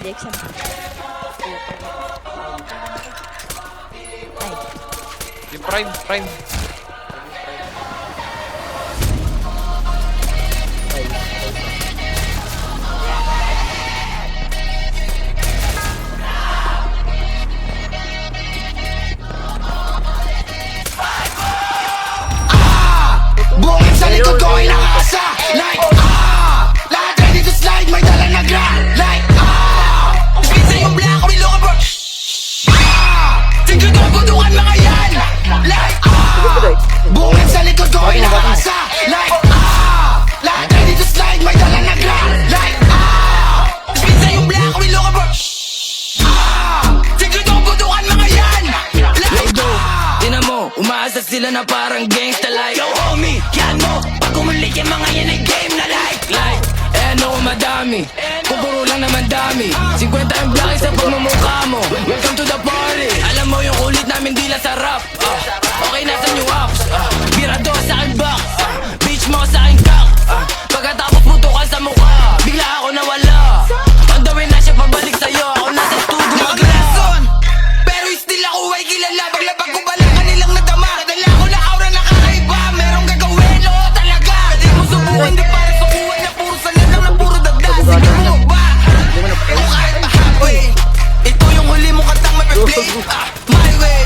Dexan. Yung prime. Buongin sa likod ko ay nakakasa. Like, lahat ready to slide, may dala na gra. Like, pizza yung black, o nilo ka bro. Tigil ko ang butukan mga yan. Like, buongin sa likod ko ay nakakasa. Like, lahat ready to slide, may dala na gra. Like, pizza yung black, o nilo ka bro. Tigil ko ang butukan mga yan. Like, tinan mo, umaasa sila na parang gangsta like yo homie, yan mo, pag umulit yung mga yan ay game na like eh ano kung madami, kung puro lang naman dami 50 yung blaki sa pagmumukha mo. Welcome to the party. Alam mo yung kulit namin di lang sarap. Okay, nasa new house, birado sa akin box, bitch mo sa akin cock. Pagkatapos putukan sa mukha, bigla ako nawala. On the way na siya pabalik sa'yo, ako nasa studio maglason. Pero still ako ay kilala. Paglabag ko bala kanilang nadama. Dala ko na aura na kakaiba. Merong gagawin, oo talaga. Pwede mo subukan, di para sukuhan na puro salan lang na puro dagdag. Sige mo ba? O kahit pa-halfway. Ito yung huli mong kantang mape-play. My way.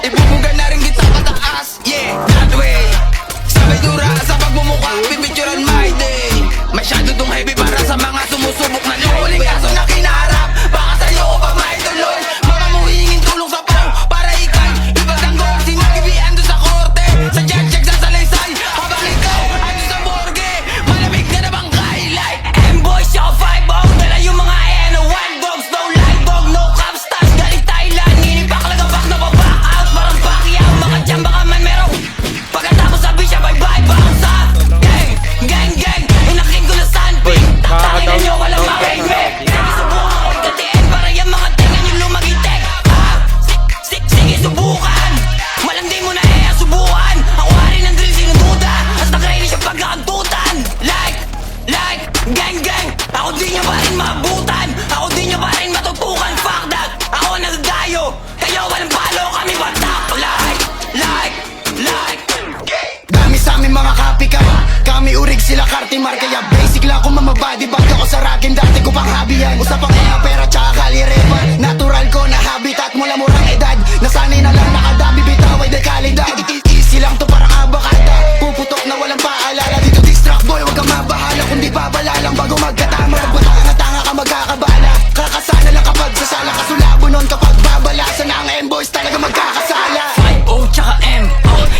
Ibubuga na rin kita pataas. Yeah, that way. Sabay dura sa pagmumukha, pipicturan my day. Masyado tong heavy para sa mga sumusubok na luling kaso na kinaharap. Baka sa'yo ko pa maituloy. Mga muhingin tulong sa pao para ikay ipatanggol. Sinagibian doon sa korte, sa judge sa salaysay. Habang ikaw ando sa morgue, malamig na nabang kailay. M-boy, siya 5-0, dala yung mga N1 dogs. No lie dog, no cap stars, galing Thailand. Ninipak lagapak na baback out, parang Pacquiao. Makachamba ka man merong pagkatapos sabi siya bye-bye, bounce up. Gang, inakin ko na sandping. Takin na nyo, walang makinig. Sige subukan ko ikatiin para yung mga tenga nyo lumagitek. Sige subukan, malandi mo na subukan. Ako hari ng drill, sino duda? Hasta crazy siya pagkakantutan. Like, gang, ako di nyo pa rin maabutan. Ako di nyo pa rin matutukan. Fuck that, ako nagdayo. Kayo walang palo, kami batak. Like Dami sa amin mga copycat. Kami urig sila kartimar. Kaya basic lang kung mamabody bag ako sa rakin. Dati ko pang hobby yan. Usapang mga pera tsaka kalirepan. Natural ko na habitat mula murang edad. Nasanay na lang nakadabi bitaway de kalidad. Easy lang to parang abakada. Puputok na walang paalala. Dito distract boy, wag kang mabahala. Kundi babala lang bago magkatama. Pagbatanga-tanga ka magkakabala. Kakasana lang kapag sasala. Kasulabo nun kapag babalasan na ang M-boys talaga magkakasala. 5-0 tsaka M,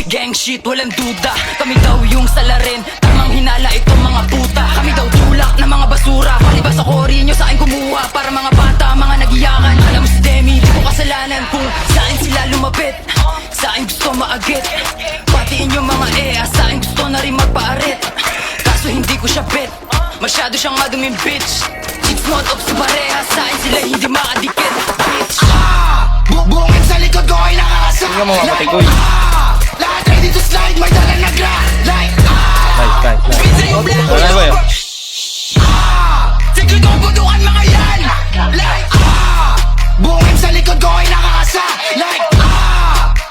gang shit, walang duda. Kami daw yung salarin, tamang hinala itong mga puta. Kami daw tulak na mga basura. Palibas sa kori nyo sa akin kumuha. Para mga bata, mga nagiyakan. Alam mo si Demi, di ko kasalanan kung saan sila lumapit. Sa akin gusto maagit, patiin yung mga sa akin gusto na rin magpaarit. Kaso hindi ko siya bet, masyado siyang maduming bitch. It's not up sa pareha, sa akin sila hindi makadikit, bitch. Buongin sa likod ko ay nakakasa. Tingnan mo kapatid ko. Lahat ready to slide, may dala na gra. Like, pizza yung black, Wala ba yun? tigil ko ang butukan mga yan. Like, buongin sa likod ko ay nakakasa. Like,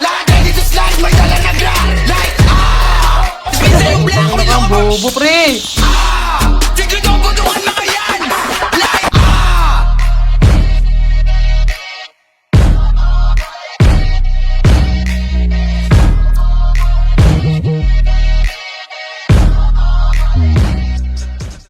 lahat ready to slide, may dala na gra. Like, pizza yung black, Bobo pre!